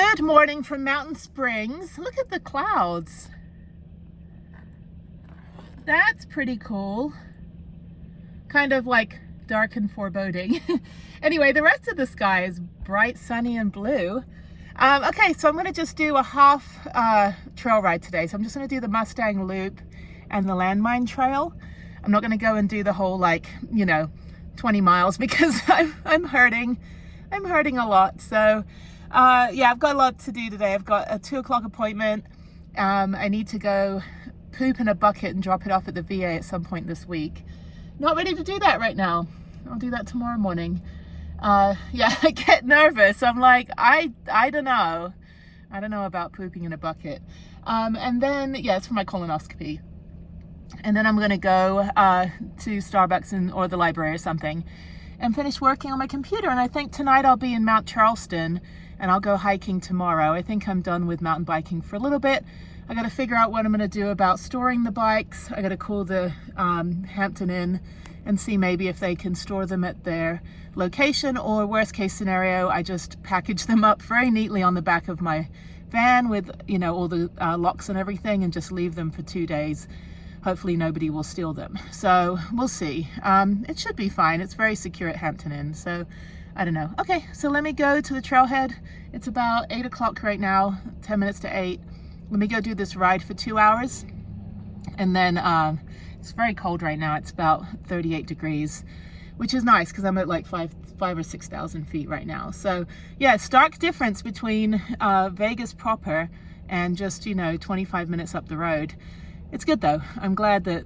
Good morning from Mountain Springs. Look at the clouds. That's pretty cool. Kind of like dark and foreboding. Anyway, the rest of the sky is bright, sunny, and blue. Okay, so I'm going to just do a half trail ride today. So I'm just going to do the Mustang Loop and the Landmine Trail. I'm not going to go and do the whole 20 miles because I'm hurting. I'm hurting a lot. So yeah, I've got a lot to do today. I've got a 2 o'clock appointment. I need to go poop in a bucket and drop it off at the VA at some point this week. Not ready to do that right now. I'll do that tomorrow morning. Yeah, I get nervous. I'm like, I don't know. I don't know about pooping in a bucket. And then, yeah, it's for my colonoscopy. And then I'm going to go to Starbucks or the library or something and finish working on my computer. And I think tonight I'll be in Mount Charleston and I'll go hiking tomorrow. I think I'm done with mountain biking for a little bit. I got to figure out what I'm going to do about storing the bikes. I got to call the Hampton Inn and see maybe if they can store them at their location, or worst case scenario, I just package them up very neatly on the back of my van with, all the locks and everything, and just leave them for 2 days. Hopefully nobody will steal them. So we'll see. It should be fine. It's very secure at Hampton Inn. So I don't know. Okay, so let me go to the trailhead. It's about 8 o'clock right now, 10 minutes to 8. Let me go do this ride for 2 hours. And then it's very cold right now. It's about 38 degrees, which is nice because I'm at like 5 or 6,000 feet right now. So yeah, stark difference between Vegas proper and just, 25 minutes up the road. It's good though. I'm glad that,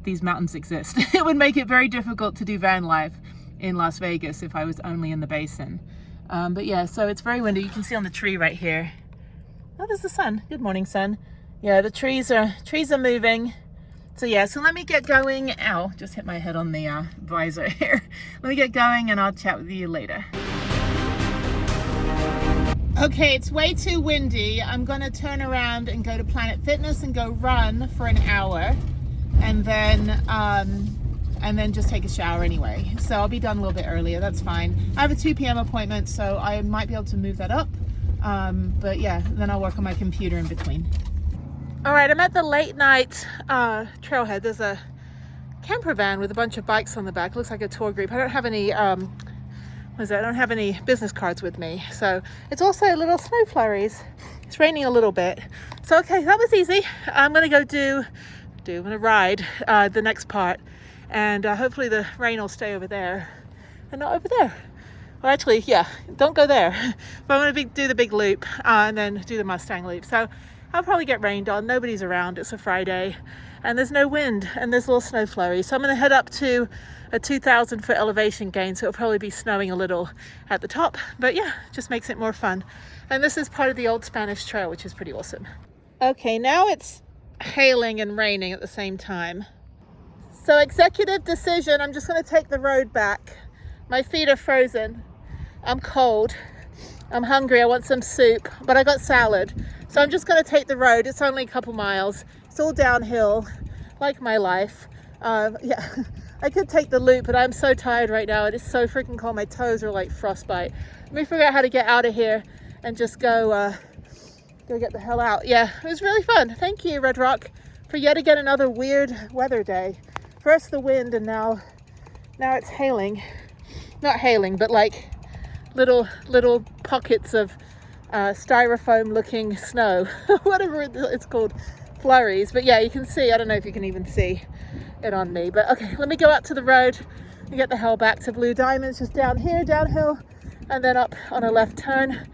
these mountains exist. It would make it very difficult to do van life in Las Vegas if I was only in the basin. But yeah, so it's very windy. You can see on the tree right here. Oh, there's the sun. Good morning, sun. Yeah, the trees are moving. So yeah, so let me get going. Ow, just hit my head on the visor here. Let me get going and I'll chat with you later. Okay, it's way too windy. I'm gonna turn around and go to Planet Fitness and go run for an hour, and then just take a shower anyway. So I'll be done a little bit earlier, that's fine. I have a 2 p.m. appointment, so I might be able to move that up. But yeah, then I'll work on my computer in between. All right, I'm at the late night trailhead. There's a camper van with a bunch of bikes on the back. It looks like a tour group. I don't have any, I don't have any business cards with me. So it's also little snow flurries. It's raining a little bit. So, okay, that was easy. I'm gonna go I'm gonna ride the next part. And hopefully the rain will stay over there and not over there. Well, actually, yeah, don't go there. But I'm gonna do the big loop and then do the Mustang loop. So I'll probably get rained on. Nobody's around. It's a Friday and there's no wind and there's little snow flurries. So I'm going to head up to a 2,000 foot elevation gain. So it'll probably be snowing a little at the top, but yeah, just makes it more fun. And this is part of the Old Spanish Trail, which is pretty awesome. Okay, now it's hailing and raining at the same time. So executive decision, I'm just going to take the road back. My feet are frozen. I'm cold. I'm hungry. I want some soup, but I got salad. So I'm just going to take the road. It's only a couple miles. It's all downhill, like my life. Yeah, I could take the loop, but I'm so tired right now. It is so freaking cold. My toes are like frostbite. Let me figure out how to get out of here and just go get the hell out. Yeah, it was really fun. Thank you, Red Rock, for yet again another weird weather day. First the wind, and now it's hailing. Not hailing, but like little pockets of styrofoam looking snow, whatever it's called, flurries. But yeah, you can see, I don't know if you can even see it on me, but okay, let me go out to the road and get the hell back to Blue Diamonds. Just down here, downhill, and then up on a left turn,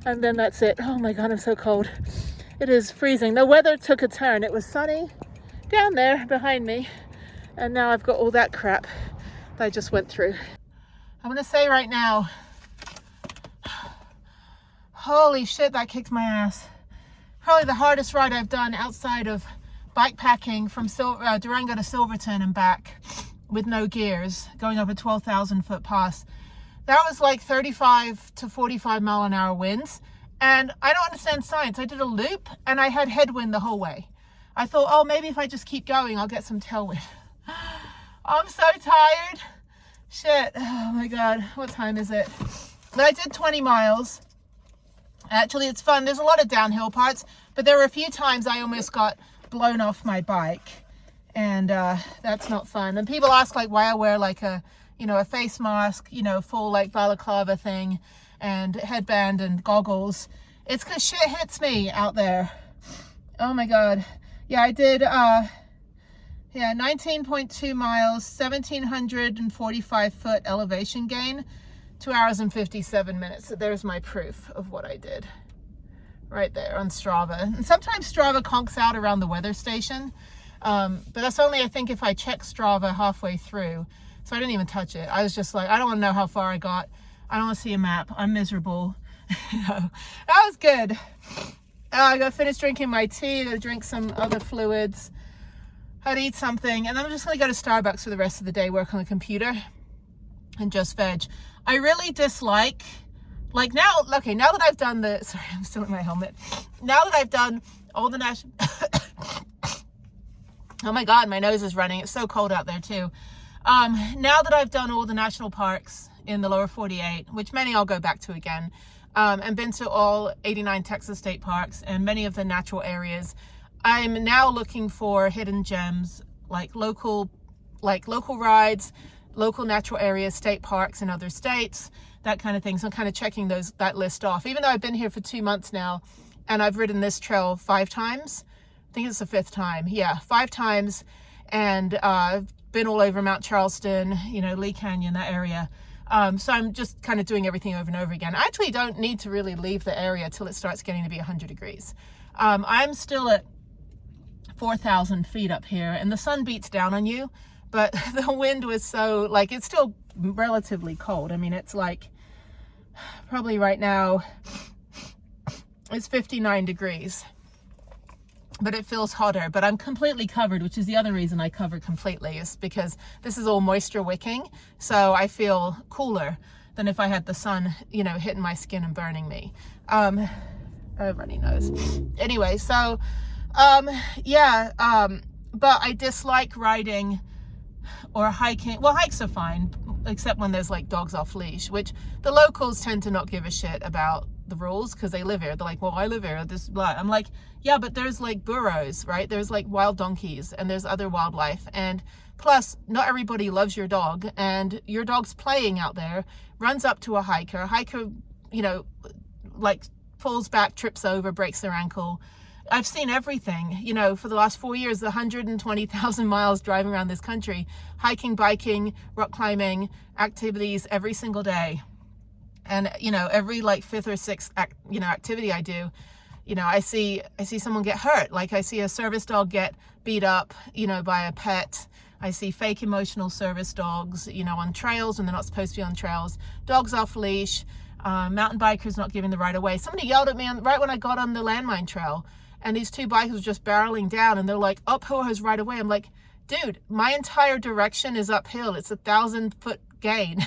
and then that's it. Oh my god, I'm so cold. It is freezing. The weather took a turn. It was sunny down there behind me, and now I've got all that crap that I just went through. I'm gonna say right now, holy shit, that kicked my ass. Probably the hardest ride I've done outside of bike packing from Durango to Silverton and back with no gears, going up a 12,000 foot pass. That was like 35 to 45 mile an hour winds. And I don't understand science. I did a loop and I had headwind the whole way. I thought, oh, maybe if I just keep going, I'll get some tailwind. I'm so tired. Shit. Oh my God. What time is it? But I did 20 miles. Actually, it's fun. There's a lot of downhill parts, but there were a few times I almost got blown off my bike, and that's not fun. And people ask like why I wear like a, you know, a face mask, you know, full like balaclava thing and headband and goggles. It's because shit hits me out there. Oh my God. Yeah, I did, 19.2 miles, 1,745 foot elevation gain, 2 hours and 57 minutes. So there's my proof of what I did right there on Strava. And sometimes Strava conks out around the weather station. But that's only, I think, if I check Strava halfway through. So I didn't even touch it. I was just like, I don't want to know how far I got. I don't want to see a map. I'm miserable. You know, that was good. I got finished drinking my tea, to drink some other fluids. I'd eat something, and I'm just going to go to Starbucks for the rest of the day, work on the computer, and just veg. I really dislike, like now, okay, now that I've done the, sorry, I'm still in my helmet. Now that I've done all the national, oh my God, my nose is running. It's so cold out there too. Now that I've done all the national parks in the lower 48, which many I'll go back to again, and been to all 89 Texas state parks and many of the natural areas, I'm now looking for hidden gems, like local rides, local natural areas, state parks in other states, that kind of thing. So I'm kind of checking that list off, even though I've been here for 2 months now and I've ridden this trail 5 times. I think it's the 5th time. Yeah, 5 times. And I've been all over Mount Charleston, you know, Lee Canyon, that area. So I'm just kind of doing everything over and over again. I actually don't need to really leave the area till it starts getting to be 100 degrees. I'm still at 4,000 feet up here, and the sun beats down on you, but the wind was so, like, it's still relatively cold. I mean, it's like, probably right now, it's 59 degrees. But it feels hotter, but I'm completely covered, which is the other reason I cover completely, is because this is all moisture wicking. So I feel cooler than if I had the sun, you know, hitting my skin and burning me. Oh, runny nose. Anyway, so, yeah, but I dislike riding or hiking. Well, hikes are fine, except when there's like dogs off leash, which the locals tend to not give a shit about the rules because they live here. They're like, well, I live here, this blah. I'm like, yeah, but there's like burros, right? There's like wild donkeys and there's other wildlife, and plus not everybody loves your dog, and your dog's playing out there, runs up to a hiker, you know, like falls back, trips over, breaks their ankle. I've seen everything, you know, for the last 4 years, the 120,000 miles driving around this country, hiking, biking, rock climbing, activities every single day. And, you know, every like 5th or 6th, activity I do, you know, I see someone get hurt. Like I see a service dog get beat up, you know, by a pet. I see fake emotional service dogs, you know, on trails when they're not supposed to be on trails, dogs off leash, mountain bikers not giving the right of way. Somebody yelled at me right when I got on the landmine trail, and these 2 bikers were just barreling down, and they're like, uphill has right of way. I'm like, dude, my entire direction is uphill. It's 1,000-foot gain.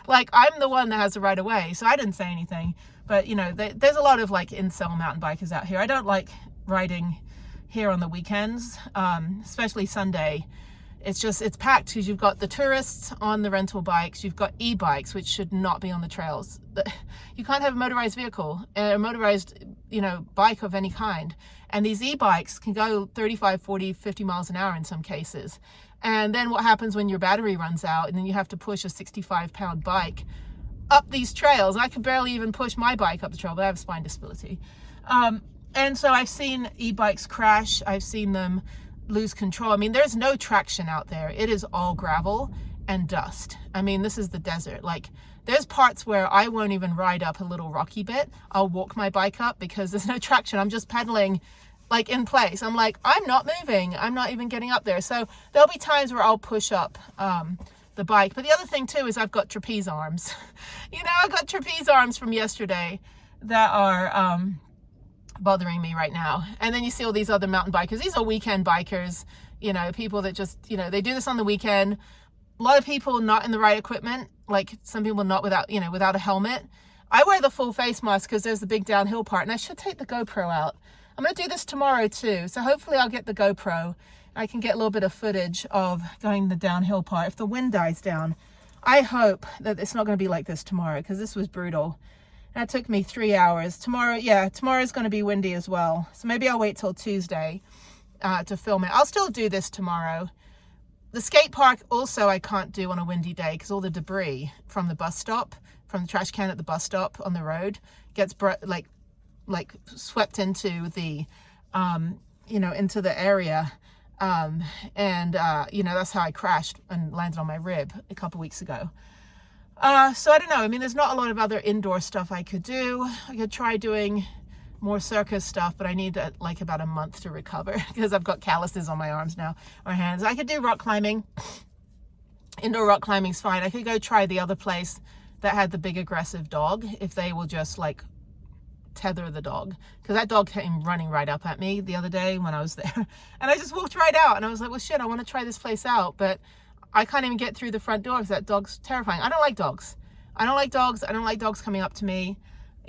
Like, I'm the one that has the right of way. So I didn't say anything, but you know, there's a lot of like incel mountain bikers out here. I don't like riding here on the weekends, especially Sunday. It's packed because you've got the tourists on the rental bikes, you've got e-bikes, which should not be on the trails. You can't have a motorized vehicle, a motorized, you know, bike of any kind. And these e-bikes can go 35, 40, 50 miles an hour in some cases. And then what happens when your battery runs out and then you have to push a 65-pound bike up these trails? I could barely even push my bike up the trail, but I have a spine disability. And so I've seen e-bikes crash. I've seen them lose control. I mean, there's no traction out there. It is all gravel and dust. I mean, this is the desert. Like, there's parts where I won't even ride up a little rocky bit. I'll walk my bike up because there's no traction. I'm just pedaling like in place. I'm like, I'm not moving. I'm not even getting up there. So there'll be times where I'll push up the bike. But the other thing too is I've got trapeze arms. You know, I've got trapeze arms from yesterday that are bothering me right now. And then you see all these other mountain bikers. These are weekend bikers, you know, people that just, you know, they do this on the weekend. A lot of people not in the right equipment, like some people not without, you know, without a helmet. I wear the full face mask because there's the big downhill part, and I should take the GoPro out. I'm going to do this tomorrow too, so hopefully I'll get the GoPro. I can get a little bit of footage of going the downhill part if the wind dies down. I hope that it's not going to be like this tomorrow, because this was brutal. That took me 3 hours. Tomorrow's going to be windy as well. So maybe I'll wait till Tuesday to film it. I'll still do this tomorrow. The skate park also I can't do on a windy day because all the debris from the bus stop, from the trash can at the bus stop on the road gets like swept into the, into the area. That's how I crashed and landed on my rib a couple weeks ago. So I don't know. I mean, there's not a lot of other indoor stuff I could do. I could try doing more circus stuff, but I need like about a month to recover because I've got calluses on my arms now, or hands. I could do rock climbing. Indoor rock climbing's fine. I could go try the other place that had the big aggressive dog if they will just like tether the dog, because that dog came running right up at me the other day when I was there, and I just walked right out, and I was like, well shit, I want to try this place out, but I can't even get through the front door because that dog's terrifying. I don't like dogs. I don't like dogs coming up to me.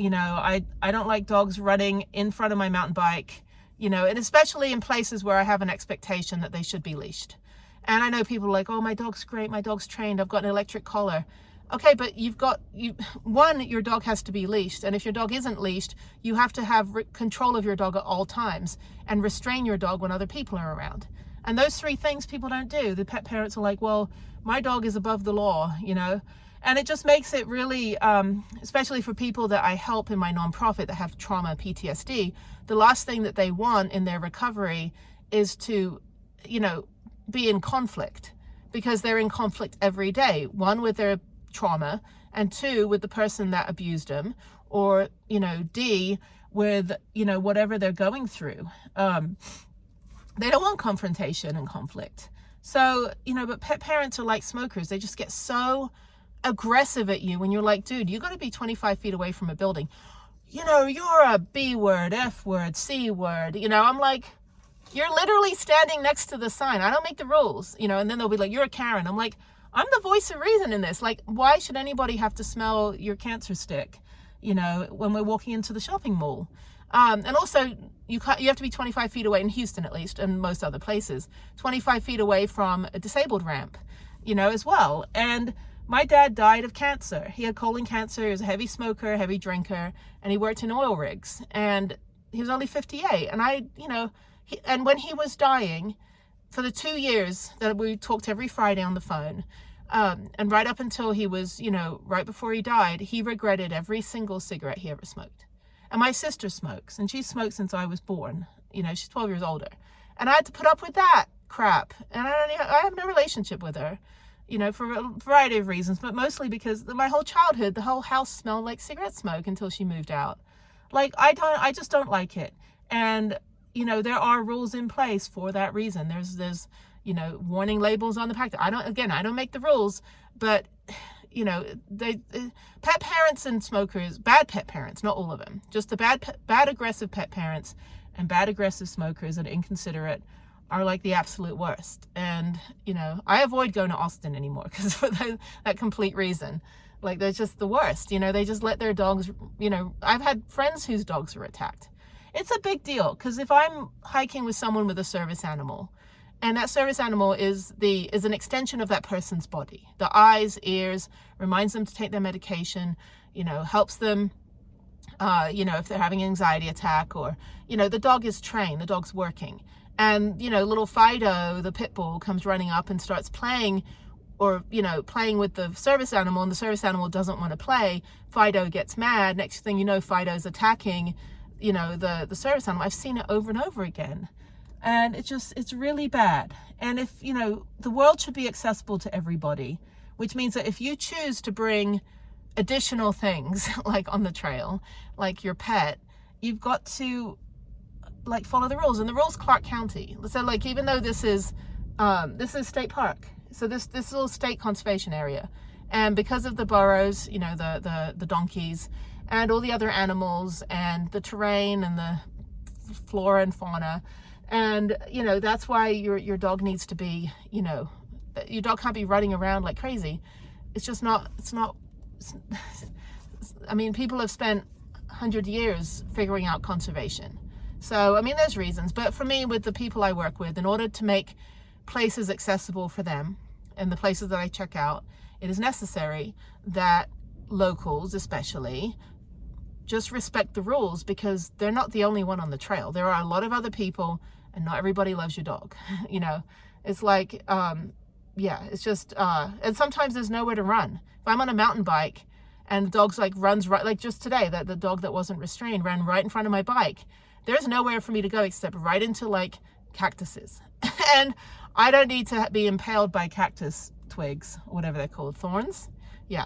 I don't like dogs running in front of my mountain bike, and especially in places where I have an expectation that they should be leashed. And I know people are like, oh, my dog's great, my dog's trained, I've got an electric collar. Okay, but your dog has to be leashed. And if your dog isn't leashed, you have to have control of your dog at all times and restrain your dog when other people are around. And those three things people don't do. The pet parents are like, well, my dog is above the law, and it just makes it really, especially for people that I help in my nonprofit that have trauma, PTSD, the last thing that they want in their recovery is to, be in conflict, because they're in conflict every day. One, with their trauma, and two, with the person that abused them, or, D, with, whatever they're going through. They don't want confrontation and conflict. So, but pet parents are like smokers. They just get so aggressive at you when you're like, dude, you got to be 25 feet away from a building. You're a B word, F word, C word. I'm like, you're literally standing next to the sign. I don't make the rules, and then they'll be like, you're a Karen. I'm like, I'm the voice of reason in this. Like, why should anybody have to smell your cancer stick, when we're walking into the shopping mall? And also, you have to be 25 feet away in Houston, at least, and most other places, 25 feet away from a disabled ramp, as well. And my dad died of cancer. He had colon cancer. He was a heavy smoker, heavy drinker, and he worked in oil rigs. And he was only 58. And and when he was dying, for the 2 years that we talked every Friday on the phone, and right up until he was, right before he died, he regretted every single cigarette he ever smoked. And my sister smokes, and she smoked since I was born. She's 12 years older. And I had to put up with that crap. And I have no relationship with her, for a variety of reasons, but mostly because my whole childhood, the whole house smelled like cigarette smoke until she moved out. Like, I just don't like it. And, there are rules in place for that reason. There's warning labels on the package. I don't make the rules, but pet parents and smokers, bad pet parents, not all of them, just the bad aggressive pet parents and bad aggressive smokers that are inconsiderate are like the absolute worst. And, I avoid going to Austin anymore because for that complete reason. Like, they're just the worst, they just let their dogs, I've had friends whose dogs were attacked. It's a big deal because if I'm hiking with someone with a service animal, and that service animal is an extension of that person's body. The eyes, ears, reminds them to take their medication, helps them, if they're having an anxiety attack, or, the dog is trained, the dog's working. And, little Fido, the pit bull, comes running up and starts playing, or, playing with the service animal, and the service animal doesn't want to play. Fido gets mad. Next thing you know, Fido's attacking, the service animal. I've seen it over and over again. And it's really bad. And if, the world should be accessible to everybody, which means that if you choose to bring additional things like on the trail, like your pet, you've got to like follow the rules. And the rules Clark County. So like, even though this is state park, so this is all state conservation area. And because of the burros, the donkeys and all the other animals and the terrain and the flora and fauna, and that's why your dog needs to be, your dog can't be running around like crazy. I mean, people have spent 100 years figuring out conservation. So, I mean, there's reasons, but for me, with the people I work with, in order to make places accessible for them and the places that I check out, it is necessary that locals, especially, just respect the rules, because they're not the only one on the trail. There are a lot of other people, and not everybody loves your dog. You know, it's like, yeah, it's just, and sometimes there's nowhere to run. If I'm on a mountain bike and the dog's like runs right, like just today, that the dog that wasn't restrained ran right in front of my bike, there's nowhere for me to go except right into like cactuses. And I don't need to be impaled by cactus twigs, or whatever they're called, thorns. Yeah.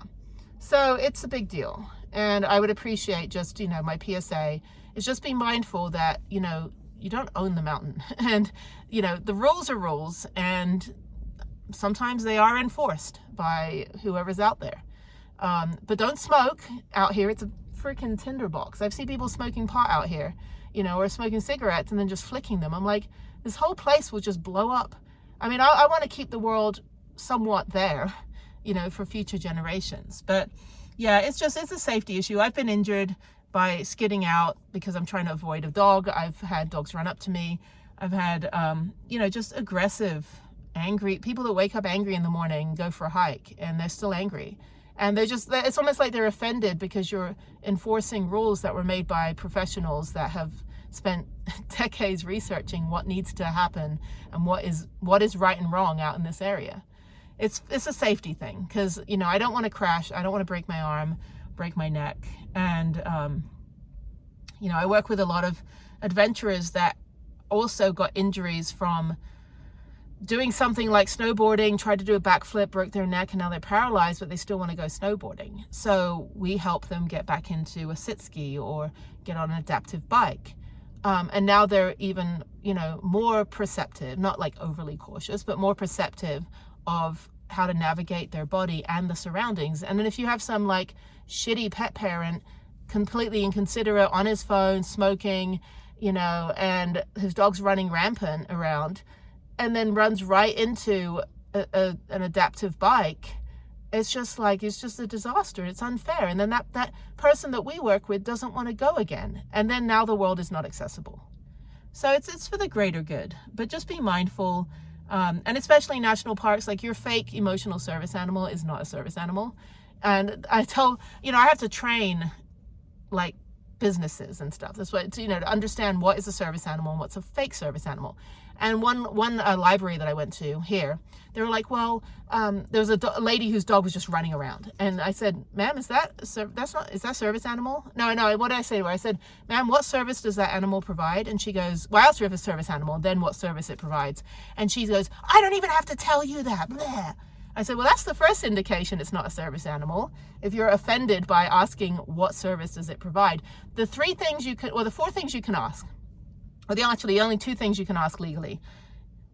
So it's a big deal. And I would appreciate just, you know, my PSA is just be mindful that, you know, you don't own the mountain. And, you know, the rules are rules, and sometimes they are enforced by whoever's out there. But don't smoke out here. It's a freaking tinderbox. I've seen people smoking pot out here, you know, or smoking cigarettes and then just flicking them. I'm like, this whole place will just blow up. I mean, I want to keep the world somewhat there, you know, for future generations. But yeah, it's a safety issue. I've been injured by skidding out because I'm trying to avoid a dog. I've had dogs run up to me. I've had, you know, just aggressive, angry people that wake up angry in the morning, go for a hike, and they're still angry. And it's almost like they're offended because you're enforcing rules that were made by professionals that have spent decades researching what needs to happen and what is right and wrong out in this area. It's a safety thing, because, you know, I don't want to crash. I don't want to break my arm, break my neck. And, you know, I work with a lot of adventurers that also got injuries from doing something like snowboarding, tried to do a backflip, broke their neck, and now they're paralyzed, but they still want to go snowboarding. So we help them get back into a sit ski or get on an adaptive bike. And now they're even, you know, more perceptive, not like overly cautious, but more perceptive of how to navigate their body and the surroundings. And then if you have some like shitty pet parent, completely inconsiderate, on his phone, smoking, you know, and his dog's running rampant around, and then runs right into an adaptive bike, it's just a disaster. It's unfair. And then that person that we work with doesn't want to go again. And then now the world is not accessible. So it's for the greater good, but just be mindful. And especially national parks, like your fake emotional service animal is not a service animal. And I tell, you know, I have to train like businesses and stuff. That's what, you know, to understand what is a service animal and what's a fake service animal. And one library that I went to here, they were like, well, there was a lady whose dog was just running around. And I said, ma'am, is that service animal? No, what did I say to her? I said, ma'am, what service does that animal provide? And she goes, well, I asked her if it's a service animal, then what service it provides. And she goes, I don't even have to tell you that. Blah. I said, well, that's the first indication it's not a service animal. If you're offended by asking what service does it provide, the four things you can ask, or the only two things you can ask legally.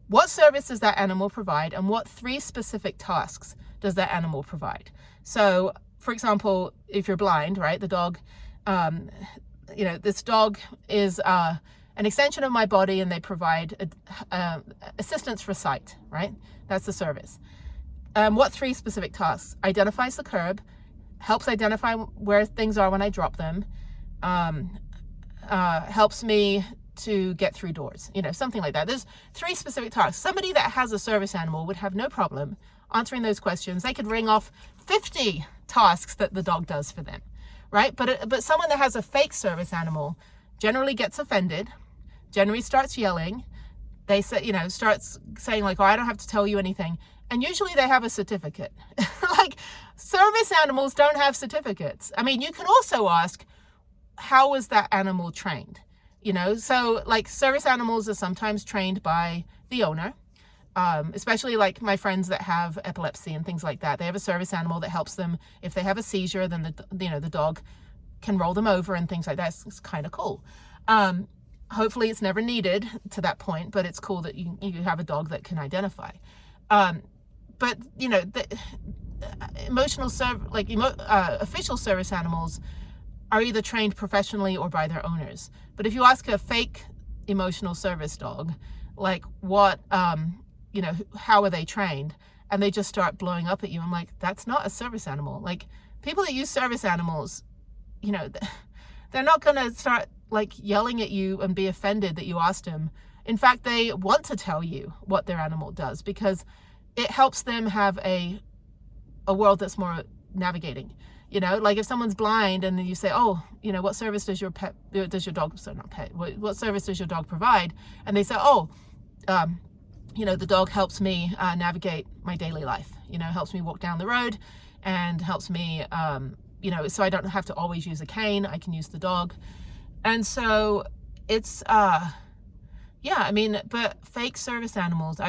What service does that animal provide, and what 3 specific tasks does that animal provide? So, for example, if you're blind, right, the dog, you know, this dog is an extension of my body, and they provide assistance for sight, right? That's the service. What 3 specific tasks? Identifies the curb, helps identify where things are when I drop them, helps me to get through doors, you know, something like that. There's 3 specific tasks. Somebody that has a service animal would have no problem answering those questions. They could ring off 50 tasks that the dog does for them, right? But someone that has a fake service animal generally gets offended, generally starts yelling. They say, you know, starts saying like, oh, I don't have to tell you anything. And usually they have a certificate. Like, service animals don't have certificates. I mean, you can also ask, how was that animal trained? You know, so like service animals are sometimes trained by the owner, especially like my friends that have epilepsy and things like that. They have a service animal that helps them. If they have a seizure, then the dog can roll them over and things like that. It's kind of cool. Hopefully it's never needed to that point, but it's cool that you have a dog that can identify. But you know, the official service animals are either trained professionally or by their owners. But if you ask a fake emotional service dog, like what, you know, how are they trained? And they just start blowing up at you. I'm like, that's not a service animal. Like, people that use service animals, you know, they're not going to start like yelling at you and be offended that you asked them. In fact, they want to tell you what their animal does because it helps them have a world that's more navigating. You know, like if someone's blind and then you say, oh, you know, what service does your dog, sorry, not pet, what service does your dog provide? And they say, oh, you know, the dog helps me navigate my daily life, you know, helps me walk down the road and helps me, you know, so I don't have to always use a cane, I can use the dog. And so it's, yeah, I mean, but fake service animals,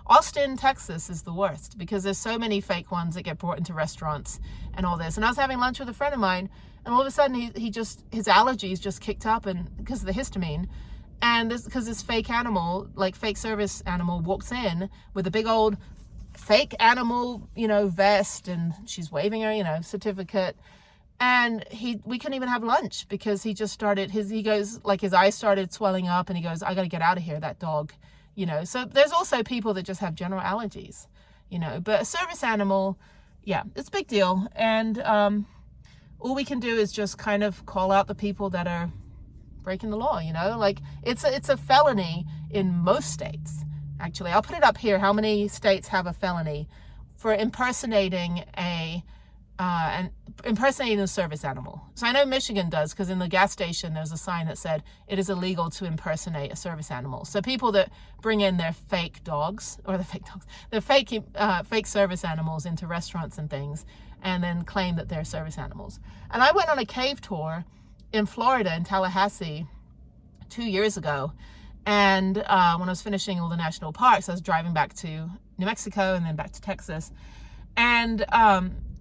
Austin, Texas is the worst because there's so many fake ones that get brought into restaurants and all this. And I was having lunch with a friend of mine and all of a sudden his allergies just kicked up, and because of the histamine. And because this fake animal, like fake service animal, walks in with a big old fake animal, you know, vest, and she's waving her, you know, certificate. And we couldn't even have lunch because he just started, he goes, like his eyes started swelling up and he goes, I got to get out of here, that dog, you know. So there's also people that just have general allergies, you know, but a service animal, yeah, it's a big deal. And all we can do is just kind of call out the people that are breaking the law, you know, like it's a felony in most states. Actually, I'll put it up here how many states have a felony for impersonating a service animal. So I know Michigan does, because in the gas station there's a sign that said it is illegal to impersonate a service animal. So people that bring in their fake dogs, or the fake service animals into restaurants and things, and then claim that they're service animals. And I went on a cave tour in Florida, in Tallahassee, 2 years ago. And when I was finishing all the national parks, I was driving back to New Mexico and then back to Texas. And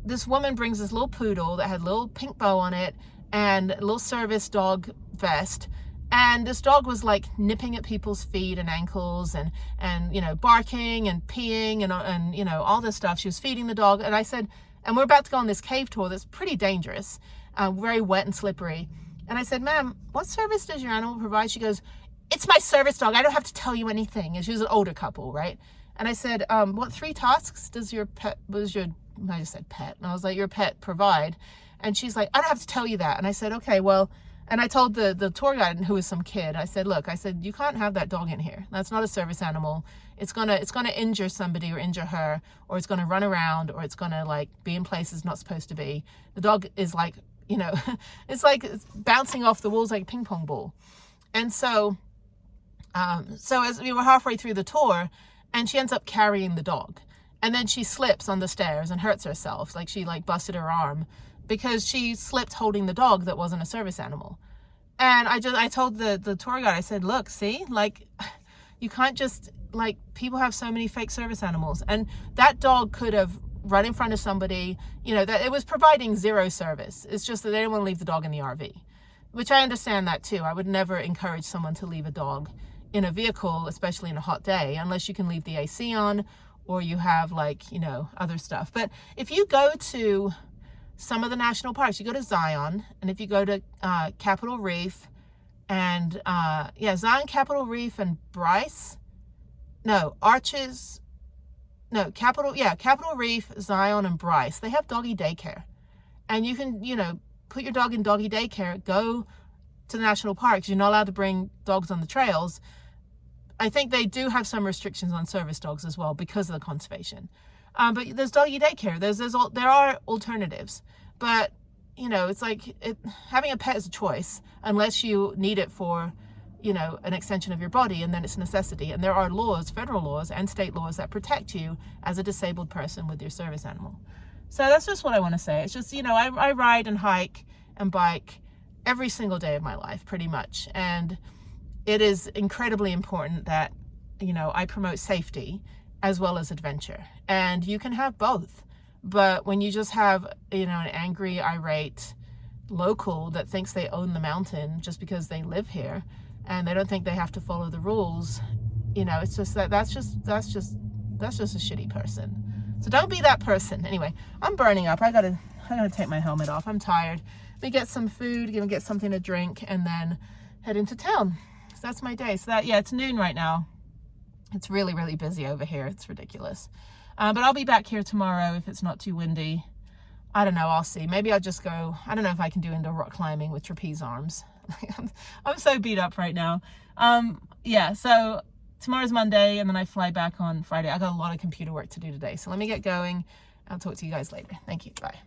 this woman brings this little poodle that had a little pink bow on it and a little service dog vest. And this dog was like nipping at people's feet and ankles and you know, barking and peeing and you know, all this stuff. She was feeding the dog. And I said, and we're about to go on this cave tour that's pretty dangerous, very wet and slippery. And I said, ma'am, what service does your animal provide? She goes, it's my service dog. I don't have to tell you anything. And she was an older couple, right? And I said, what 3 tasks does your pet, I just said pet. And I was like, your pet provide? And she's like, I don't have to tell you that. And I said, okay, well, and I told the tour guide, who was some kid, I said, look, I said, you can't have that dog in here. That's not a service animal. It's gonna injure somebody or injure her, or it's gonna run around, or it's gonna like be in places not supposed to be. The dog is like, you know, it's like it's bouncing off the walls like a ping pong ball. And so as we were halfway through the tour, and she ends up carrying the dog, and then she slips on the stairs and hurts herself, like she like busted her arm because she slipped holding the dog that wasn't a service animal. And I told the tour guide, I said, look, see, like you can't just, like, people have so many fake service animals, and that dog could have run in front of somebody, you know, that it was providing zero service. It's just that they didn't want to leave the dog in the RV, which I understand that too. I would never encourage someone to leave a dog in a vehicle, especially in a hot day, unless you can leave the AC on or you have, like, you know, other stuff. But if you go to some of the national parks, you go to Zion, and if you go to Capitol Reef and Zion, Capitol Reef, and Capitol Reef, Zion, and Bryce, they have doggy daycare. And you can, you know, put your dog in doggy daycare, go to the national parks. You're not allowed to bring dogs on the trails. I think they do have some restrictions on service dogs as well because of the conservation. But there's doggy daycare. There are alternatives. But, you know, it's like having a pet is a choice unless you need it for, you know, an extension of your body, and then it's a necessity. And there are laws, federal laws and state laws, that protect you as a disabled person with your service animal. So that's just what I want to say. It's just, you know, I ride and hike and bike every single day of my life, pretty much. And it is incredibly important that, you know, I promote safety as well as adventure. And you can have both. But when you just have, you know, an angry, irate local that thinks they own the mountain just because they live here, and they don't think they have to follow the rules, you know, it's just that's just a shitty person. So don't be that person. Anyway, I'm burning up. I gotta take my helmet off. I'm tired. Let me get some food, get something to drink, and then head into town. So that's my day. So it's noon right now. It's really, really busy over here. It's ridiculous. But I'll be back here tomorrow if it's not too windy. I don't know. I'll see. Maybe I'll just go. I don't know if I can do indoor rock climbing with trapeze arms. I'm so beat up right now. So tomorrow's Monday, and then I fly back on Friday. I got a lot of computer work to do today. So let me get going. I'll talk to you guys later. Thank you. Bye.